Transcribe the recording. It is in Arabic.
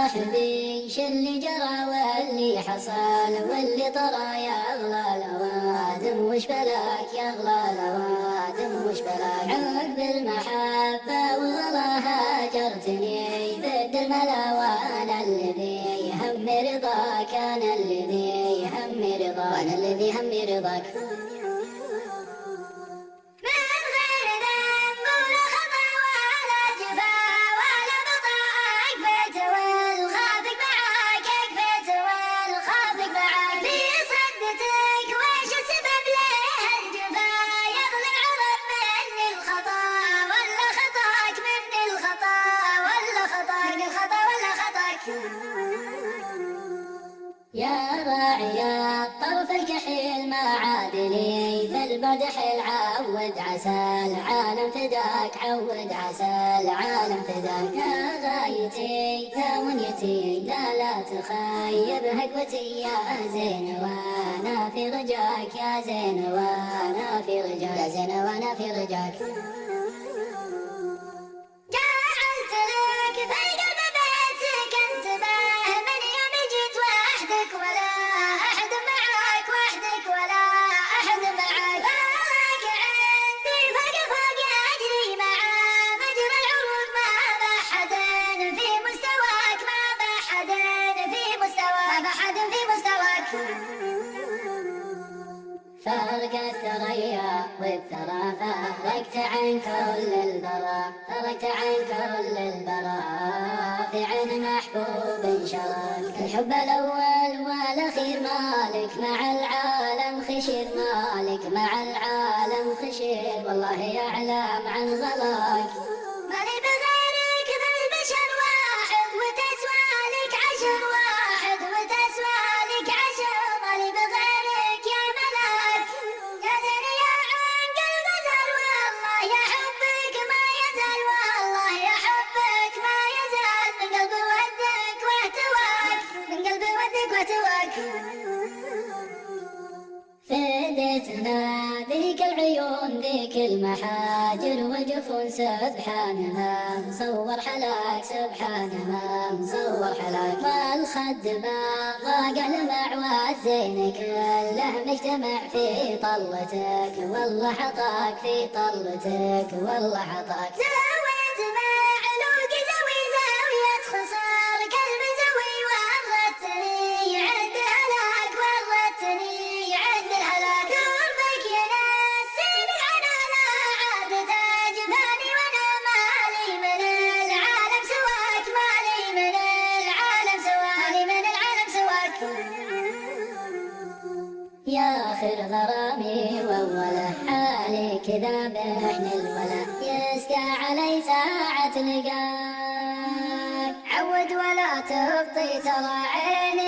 صاحبي شو اللي جرى واللي حصل واللي طرى يا أغلى الأوادم، وش بلاك يا أغلى الأوادم وش بلاك؟ عقب المحبة والله هاجرتني ضد الملا وأنا الذي هم رضاك، أنا الذي هم رضاك، أنا الذي هم رضاك. يا راعي الطرف الكحيل ما عادلي في البدح العود عسى العالم فداك، عود عسى العالم فداك. يا غايتي يا منيتي لا تخيب هقوتي يا زين وانا في رجاك، يا زين وانا في رجاك، يا زين وانا في رجاك. فرق الثريا والثرى فرقت عن كل البراء، فرقت عن كل البراء في عين محبوب شرك. الحب الأول والأخير مالك مع العالم خشير، مالك مع العالم خشير والله يعلم عن غلاك. مالي بغيرك في البشر واحد وتسوى لك عشر واحد وتسوى لك عشر، مالي بغيرك يا ملاك يا زين يا عنقل غزل والله يا حبك ما يزال، والله يا حبك ما يزال من قلبي ودك واهتواك، من قلبي ودك واهتواك. فديتنا ذيك العيون ذيك المحاجر والجفون سبحان ما مصور حلاك، سبحان ما مصور حلاك. والخد باغى المع والزين كله مجتمع في طلتك، والله حطاك في طلتك والله حطاك. زويت معلوق زوي زاوية خصار كلب زوي ورتني عد هلاك، ورتني عد الهلاك. قربك ينسيني انا لا عاد تعجبني وانا مالي من العالم سواك، مالي من العالم سواك، مالي من العالم سواك. يا آخر غرامي وأوله حالي كذا بحن الولا، يسقى علي ساعة لقاك. عود ولا تبطي ترى عيني